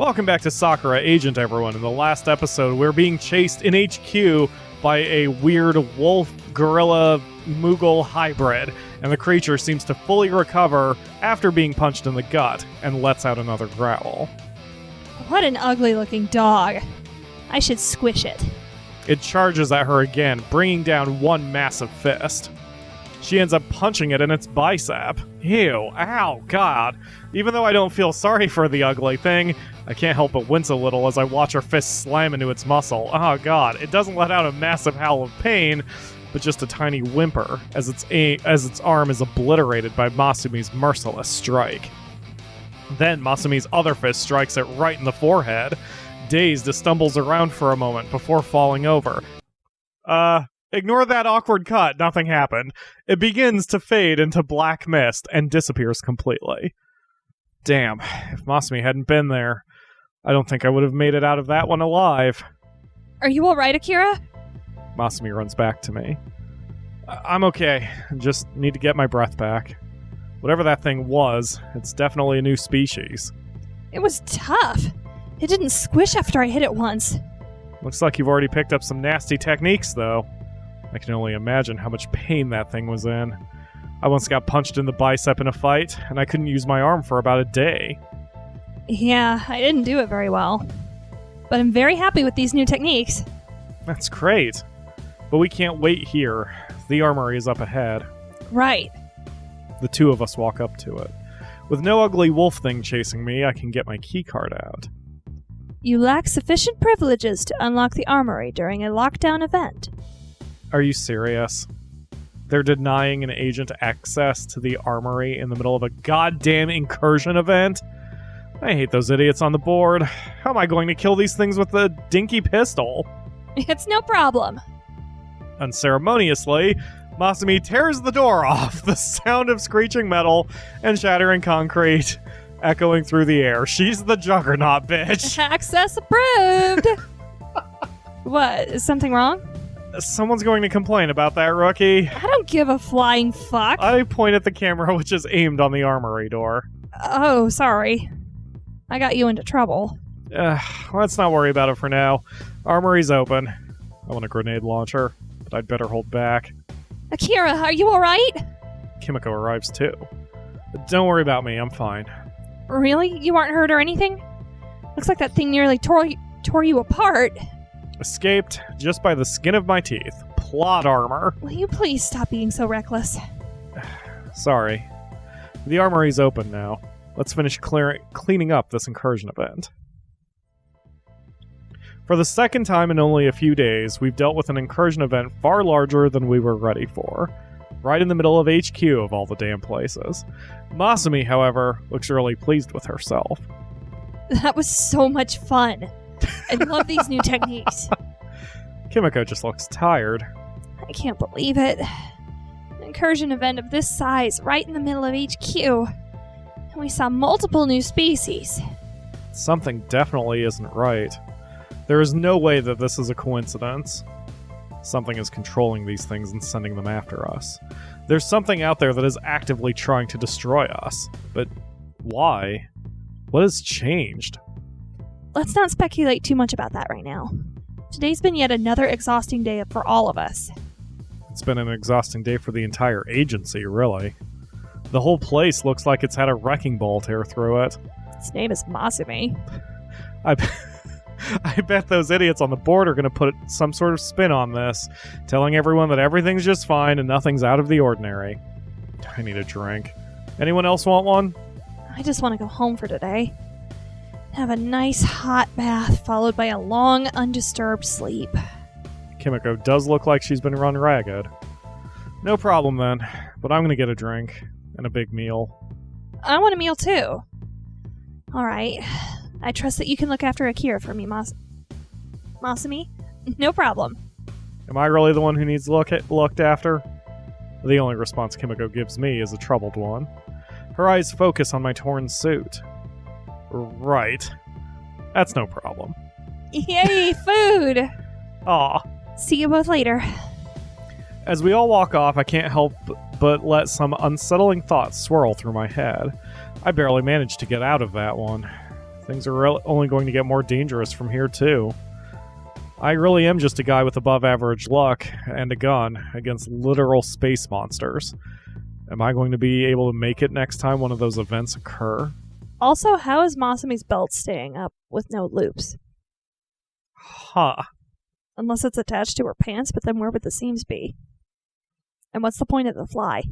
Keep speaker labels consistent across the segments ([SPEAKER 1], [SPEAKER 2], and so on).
[SPEAKER 1] Welcome back to Sakura Agent, everyone. In the last episode, we're being chased in HQ by a weird wolf-gorilla-Moogle hybrid, and the creature seems to fully recover after being punched in the gut and lets out another growl.
[SPEAKER 2] What an ugly-looking dog. I should squish it.
[SPEAKER 1] It charges at her again, bringing down one massive fist. She ends up punching it in its bicep. Ew, ow, God. Even though I don't feel sorry for the ugly thing, I can't help but wince a little as I watch her fist slam into its muscle. Oh God, it doesn't let out a massive howl of pain, but just a tiny whimper as its arm is obliterated by Masumi's merciless strike. Then Masumi's other fist strikes it right in the forehead. Dazed, it stumbles around for a moment before falling over. Ignore that awkward cut, nothing happened. It begins to fade into black mist and disappears completely. Damn, if Masumi hadn't been there, I don't think I would have made it out of that one alive.
[SPEAKER 2] Are you alright, Akira?
[SPEAKER 1] Masumi runs back to me. I'm okay, just need to get my breath back. Whatever that thing was, it's definitely a new species.
[SPEAKER 2] It was tough. It didn't squish after I hit it once.
[SPEAKER 1] Looks like you've already picked up some nasty techniques, though. I can only imagine how much pain that thing was in. I once got punched in the bicep in a fight, and I couldn't use my arm for about a day.
[SPEAKER 2] Yeah, I didn't do it very well. But I'm very happy with these new techniques.
[SPEAKER 1] That's great. But we can't wait here. The armory is up ahead.
[SPEAKER 2] Right.
[SPEAKER 1] The two of us walk up to it. With no ugly wolf thing chasing me, I can get my keycard out.
[SPEAKER 2] You lack sufficient privileges to unlock the armory during a lockdown event.
[SPEAKER 1] Are you serious? They're denying an agent access to the armory in the middle of a goddamn incursion event? I hate those idiots on the board. How am I going to kill these things with a dinky pistol?
[SPEAKER 2] It's no problem.
[SPEAKER 1] Unceremoniously, Masumi tears the door off, the sound of screeching metal and shattering concrete echoing through the air. She's the juggernaut, bitch.
[SPEAKER 2] Access approved. What? Is something wrong?
[SPEAKER 1] Someone's going to complain about that, rookie.
[SPEAKER 2] I don't give a flying fuck.
[SPEAKER 1] I point at the camera, which is aimed on the armory door.
[SPEAKER 2] Oh, sorry. I got you into trouble.
[SPEAKER 1] Let's not worry about it for now. Armory's open. I want a grenade launcher, but I'd better hold back.
[SPEAKER 2] Akira, are you alright?
[SPEAKER 1] Kimiko arrives too. Don't worry about me, I'm fine.
[SPEAKER 2] Really? You aren't hurt or anything? Looks like that thing nearly tore you apart.
[SPEAKER 1] Escaped just by the skin of my teeth. Plot armor.
[SPEAKER 2] Will you please stop being so reckless?
[SPEAKER 1] Sorry. The armory's open now. Let's finish cleaning up this incursion event. For the second time in only a few days, we've dealt with an incursion event far larger than we were ready for. Right in the middle of HQ of all the damn places. Masumi, however, looks really pleased with herself.
[SPEAKER 2] That was so much fun. I love these new techniques.
[SPEAKER 1] Kimiko just looks tired.
[SPEAKER 2] I can't believe it. An incursion event of this size right in the middle of HQ. And we saw multiple new species.
[SPEAKER 1] Something definitely isn't right. There is no way that this is a coincidence. Something is controlling these things and sending them after us. There's something out there that is actively trying to destroy us. But why? What has changed?
[SPEAKER 2] Let's not speculate too much about that right now. Today's been yet another exhausting day for all of us.
[SPEAKER 1] It's been an exhausting day for the entire agency, really. The whole place looks like it's had a wrecking ball tear through it.
[SPEAKER 2] Its name is Masumi.
[SPEAKER 1] I bet those idiots on the board are going to put some sort of spin on this, telling everyone that everything's just fine and nothing's out of the ordinary. I need a drink. Anyone else want one?
[SPEAKER 2] I just want to go home for today. Have a nice hot bath followed by a long, undisturbed sleep.
[SPEAKER 1] Kimiko does look like she's been run ragged. No problem then, but I'm going to get a drink and a big meal.
[SPEAKER 2] I want a meal too. Alright. I trust that you can look after Akira for me, Masumi. No problem.
[SPEAKER 1] Am I really the one who needs looked after? The only response Kimiko gives me is a troubled one. Her eyes focus on my torn suit. Right. That's no problem.
[SPEAKER 2] Yay, food!
[SPEAKER 1] Aw.
[SPEAKER 2] See you both later.
[SPEAKER 1] As we all walk off, I can't help but let some unsettling thoughts swirl through my head. I barely managed to get out of that one. Things are only going to get more dangerous from here, too. I really am just a guy with above-average luck and a gun against literal space monsters. Am I going to be able to make it next time one of those events occur?
[SPEAKER 2] Also, how is Masumi's belt staying up with no loops?
[SPEAKER 1] Huh.
[SPEAKER 2] Unless it's attached to her pants, but then where would the seams be? And what's the point of the fly?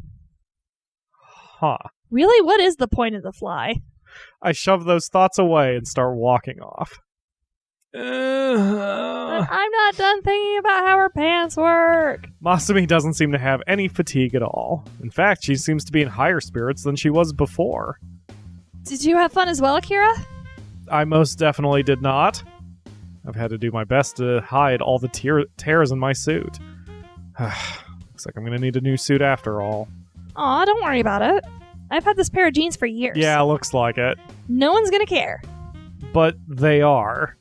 [SPEAKER 1] Huh.
[SPEAKER 2] Really, what is the point of the fly?
[SPEAKER 1] I shove those thoughts away and start walking off.
[SPEAKER 2] But I'm not done thinking about how her pants work.
[SPEAKER 1] Masumi doesn't seem to have any fatigue at all. In fact, she seems to be in higher spirits than she was before.
[SPEAKER 2] Did you have fun as well, Akira?
[SPEAKER 1] I most definitely did not. I've had to do my best to hide all the tears in my suit. Looks like I'm going to need a new suit after all.
[SPEAKER 2] Aw, don't worry about it. I've had this pair of jeans for years.
[SPEAKER 1] Yeah, looks like it.
[SPEAKER 2] No one's going to care.
[SPEAKER 1] But they are.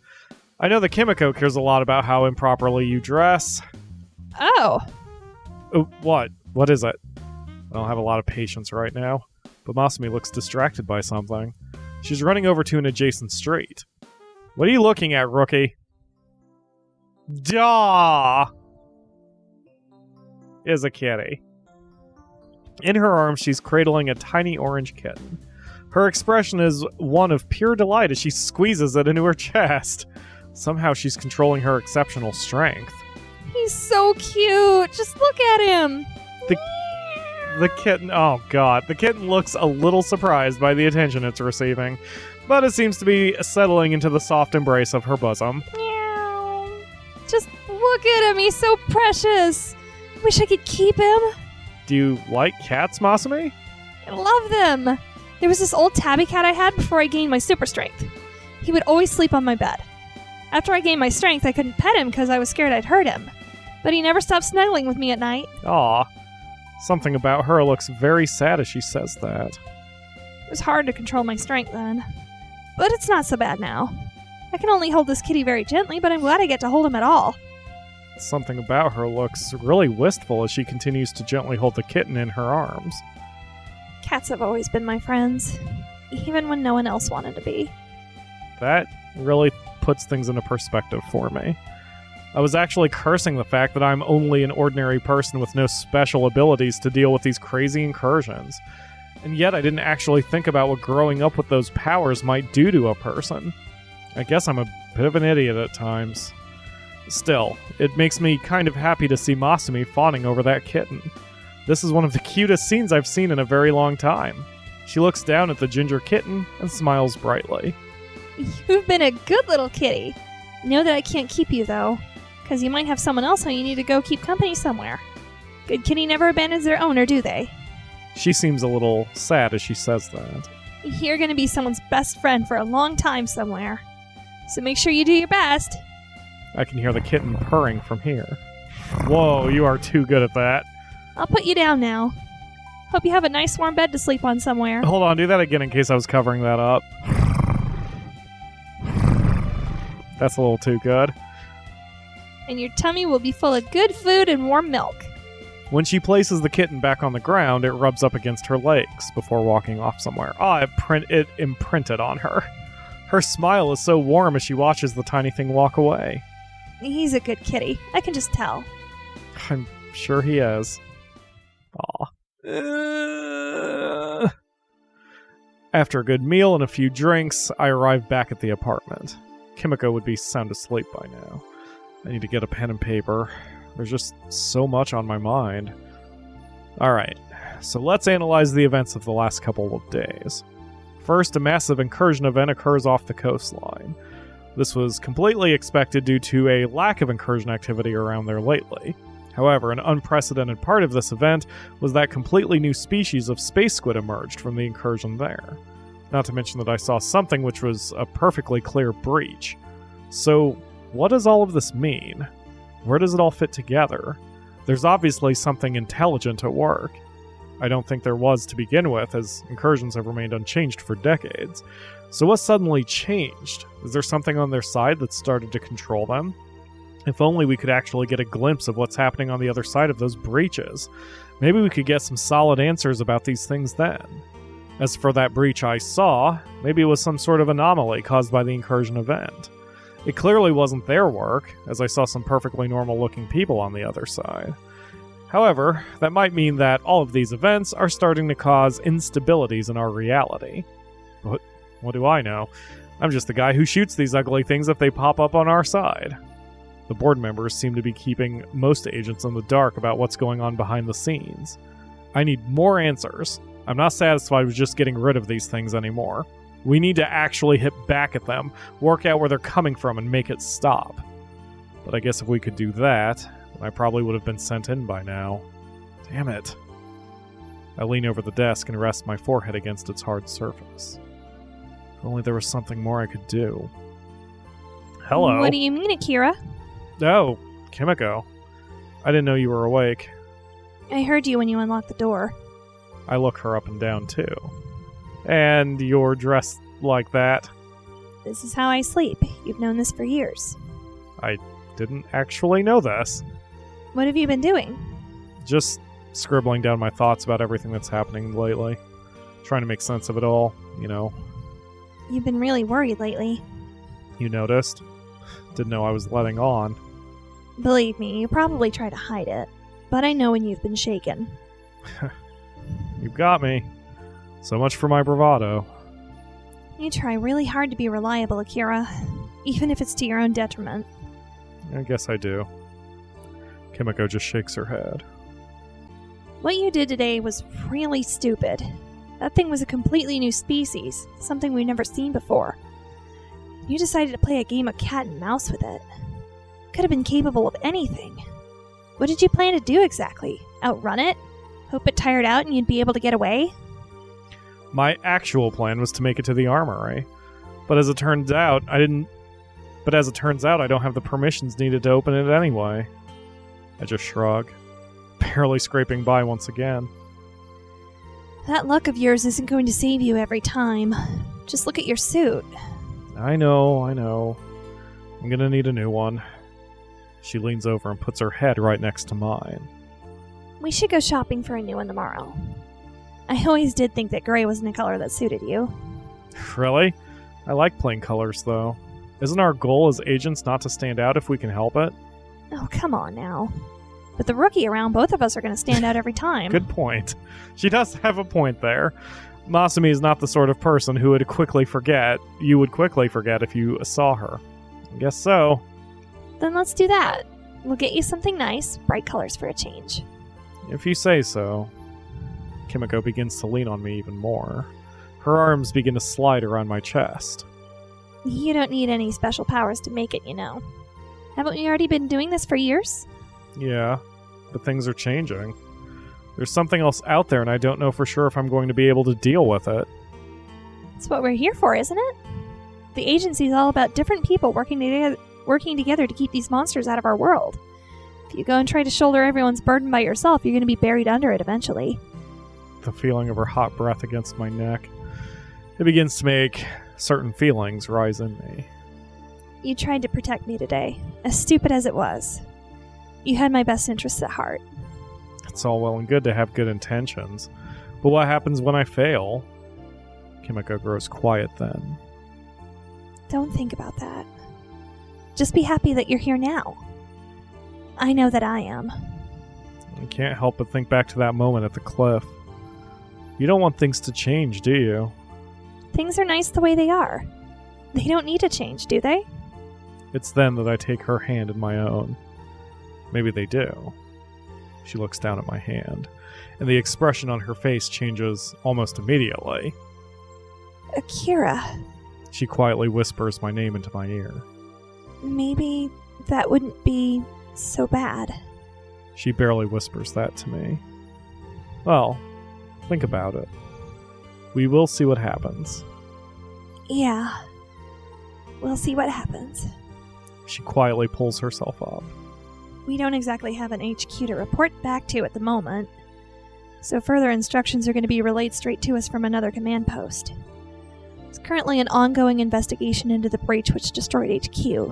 [SPEAKER 1] I know that Kimiko cares a lot about how improperly you dress.
[SPEAKER 2] Oh.
[SPEAKER 1] Oh, what? What is it? I don't have a lot of patience right now, but Masumi looks distracted by something. She's running over to an adjacent street. What are you looking at, rookie? Daw! Is a kitty. In her arms, she's cradling a tiny orange kitten. Her expression is one of pure delight as she squeezes it into her chest. Somehow she's controlling her exceptional strength.
[SPEAKER 2] He's so cute. Just look at him.
[SPEAKER 1] The kitten, oh god, the kitten looks a little surprised by the attention it's receiving, but it seems to be settling into the soft embrace of her bosom.
[SPEAKER 2] Meow. Just look at him. He's so precious. Wish I could keep him.
[SPEAKER 1] Do you like cats, Masumi?
[SPEAKER 2] I love them. There was this old tabby cat I had before I gained my super strength. He would always sleep on my bed. After I gained my strength, I couldn't pet him because I was scared I'd hurt him. But he never stopped snuggling with me at night.
[SPEAKER 1] Aw. Something about her looks very sad as she says that.
[SPEAKER 2] It was hard to control my strength then. But it's not so bad now. I can only hold this kitty very gently, but I'm glad I get to hold him at all.
[SPEAKER 1] Something about her looks really wistful as she continues to gently hold the kitten in her arms.
[SPEAKER 2] Cats have always been my friends, even when no one else wanted to be.
[SPEAKER 1] That really puts things into perspective for me. I was actually cursing the fact that I'm only an ordinary person with no special abilities to deal with these crazy incursions. And yet I didn't actually think about what growing up with those powers might do to a person. I guess I'm a bit of an idiot at times. Still, it makes me kind of happy to see Masumi fawning over that kitten. This is one of the cutest scenes I've seen in a very long time. She looks down at the ginger kitten and smiles brightly.
[SPEAKER 2] You've been a good little kitty. Know that I can't keep you, though, because you might have someone else who you need to go keep company somewhere. Good kitty never abandons their owner, do they?
[SPEAKER 1] She seems a little sad as she says that.
[SPEAKER 2] You're going to be someone's best friend for a long time somewhere. So make sure you do your best.
[SPEAKER 1] I can hear the kitten purring from here. Whoa, you are too good at that.
[SPEAKER 2] I'll put you down now. Hope you have a nice warm bed to sleep on somewhere.
[SPEAKER 1] Hold on, do that again in case I was covering that up. That's a little too good.
[SPEAKER 2] And your tummy will be full of good food and warm milk.
[SPEAKER 1] When she places the kitten back on the ground, it rubs up against her legs before walking off somewhere. It imprinted on her. Her smile is so warm as she watches the tiny thing walk away.
[SPEAKER 2] He's a good kitty. I can just tell.
[SPEAKER 1] I'm sure he is. Aw. After a good meal and a few drinks, I arrive back at the apartment. Kimiko would be sound asleep by now. I need to get a pen and paper. There's just so much on my mind. Alright, so let's analyze the events of the last couple of days. First, a massive incursion event occurs off the coastline. This was completely expected due to a lack of incursion activity around there lately. However, an unprecedented part of this event was that completely new species of space squid emerged from the incursion there. Not to mention that I saw something which was a perfectly clear breach. So, what does all of this mean? Where does it all fit together? There's obviously something intelligent at work. I don't think there was to begin with, as incursions have remained unchanged for decades. So what suddenly changed? Is there something on their side that started to control them? If only we could actually get a glimpse of what's happening on the other side of those breaches. Maybe we could get some solid answers about these things then. As for that breach I saw, maybe it was some sort of anomaly caused by the incursion event. It clearly wasn't their work, as I saw some perfectly normal-looking people on the other side. However, that might mean that all of these events are starting to cause instabilities in our reality. But what do I know? I'm just the guy who shoots these ugly things if they pop up on our side. The board members seem to be keeping most agents in the dark about what's going on behind the scenes. I need more answers. I'm not satisfied with just getting rid of these things anymore. We need to actually hit back at them, work out where they're coming from, and make it stop. But I guess if we could do that, then I probably would have been sent in by now. Damn it. I lean over the desk and rest my forehead against its hard surface. If only there was something more I could do. Hello.
[SPEAKER 2] What do you mean, Akira?
[SPEAKER 1] Oh, Kimiko. I didn't know you were awake.
[SPEAKER 2] I heard you when you unlocked the door.
[SPEAKER 1] I look her up and down, too. And you're dressed like that?
[SPEAKER 2] This is how I sleep. You've known this for years.
[SPEAKER 1] I didn't actually know this.
[SPEAKER 2] What have you been doing?
[SPEAKER 1] Just scribbling down my thoughts about everything that's happening lately. Trying to make sense of it all, you know.
[SPEAKER 2] You've been really worried lately.
[SPEAKER 1] You noticed? Didn't know I was letting on.
[SPEAKER 2] Believe me, you probably try to hide it. But I know when you've been shaken.
[SPEAKER 1] You've got me. So much for my bravado.
[SPEAKER 2] You try really hard to be reliable, Akira. Even if it's to your own detriment.
[SPEAKER 1] I guess I do. Kimiko just shakes her head.
[SPEAKER 2] What you did today was really stupid. That thing was a completely new species, something we've never seen before. You decided to play a game of cat and mouse with it. Could have been capable of anything. What did you plan to do exactly? Outrun it? Hope it tired out and you'd be able to get away?
[SPEAKER 1] My actual plan was to make it to the armory. But as it turns out, I don't have the permissions needed to open it anyway. I just shrug, barely scraping by once again.
[SPEAKER 2] That luck of yours isn't going to save you every time. Just look at your suit.
[SPEAKER 1] I know. I'm gonna need a new one. She leans over and puts her head right next to mine.
[SPEAKER 2] We should go shopping for a new one tomorrow. I always did think that gray wasn't a color that suited you.
[SPEAKER 1] Really? I like plain colors, though. Isn't our goal as agents not to stand out if we can help it?
[SPEAKER 2] Oh, come on now. With the rookie around, both of us are going to stand out every time.
[SPEAKER 1] Good point. She does have a point there. Masumi is not the sort of person who would quickly forget. You would quickly forget if you saw her. I guess so.
[SPEAKER 2] Then let's do that. We'll get you something nice, bright colors for a change.
[SPEAKER 1] If you say so. Kimiko begins to lean on me even more. Her arms begin to slide around my chest.
[SPEAKER 2] You don't need any special powers to make it, you know. Haven't we already been doing this for years?
[SPEAKER 1] Yeah, but things are changing. There's something else out there, and I don't know for sure if I'm going to be able to deal with it.
[SPEAKER 2] That's what we're here for, isn't it? The agency's all about different people working together to keep these monsters out of our world. If you go and try to shoulder everyone's burden by yourself, you're going to be buried under it eventually.
[SPEAKER 1] The feeling of her hot breath against my neck. It begins to make certain feelings rise in me.
[SPEAKER 2] You tried to protect me today, as stupid as it was. You had my best interests at heart.
[SPEAKER 1] It's all well and good to have good intentions, but what happens when I fail? Kimiko grows quiet then.
[SPEAKER 2] Don't think about that. Just be happy that you're here now. I know that I am.
[SPEAKER 1] I can't help but think back to that moment at the cliff. You don't want things to change, do you?
[SPEAKER 2] Things are nice the way they are. They don't need to change, do they?
[SPEAKER 1] It's then that I take her hand in my own. Maybe they do. She looks down at my hand, and the expression on her face changes almost immediately.
[SPEAKER 2] Akira.
[SPEAKER 1] She quietly whispers my name into my ear.
[SPEAKER 2] Maybe that wouldn't be so bad.
[SPEAKER 1] She barely whispers that to me. Well, think about it. We will see what happens.
[SPEAKER 2] Yeah. We'll see what happens.
[SPEAKER 1] She quietly pulls herself up.
[SPEAKER 2] We don't exactly have an HQ to report back to at the moment, so further instructions are going to be relayed straight to us from another command post. There's currently an ongoing investigation into the breach which destroyed HQ.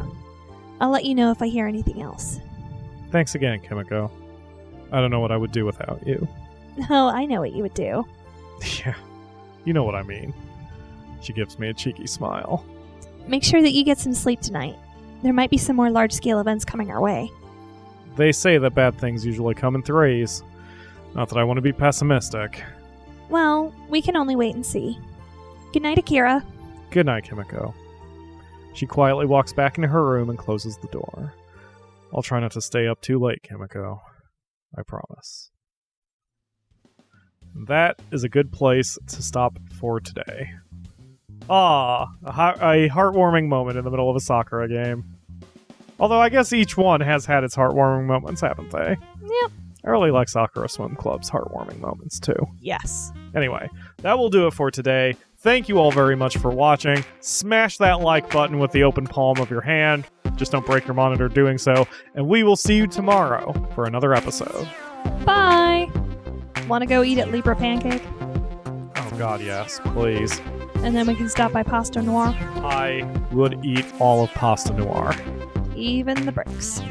[SPEAKER 2] I'll let you know if I hear anything else.
[SPEAKER 1] Thanks again, Kimiko. I don't know what I would do without you.
[SPEAKER 2] Oh, I know what you would do.
[SPEAKER 1] Yeah, You know what I mean. She gives me a cheeky smile.
[SPEAKER 2] Make sure that you get some sleep tonight. There might be some more large-scale events coming our way.
[SPEAKER 1] They say that bad things usually come in threes. Not that I want to be pessimistic.
[SPEAKER 2] Well, we can only wait and see. Good night, Akira.
[SPEAKER 1] Good night, Kimiko. She quietly walks back into her room and closes the door. I'll try not to stay up too late, Kimiko. I promise. That is a good place to stop for today. A heartwarming moment in the middle of a Sakura game. Although I guess each one has had its heartwarming moments, haven't they?
[SPEAKER 2] Yep.
[SPEAKER 1] I really like Sakura Swim Club's heartwarming moments, too.
[SPEAKER 2] Yes.
[SPEAKER 1] Anyway, that will do it for today. Thank you all very much for watching. Smash that like button with the open palm of your hand. Just don't break your monitor doing so. And we will see you tomorrow for another episode.
[SPEAKER 2] Bye! Want to go eat at Libra Pancake?
[SPEAKER 1] Oh god, yes, please.
[SPEAKER 2] And then we can stop by Pasta Noir.
[SPEAKER 1] I would eat all of Pasta Noir.
[SPEAKER 2] Even the bricks.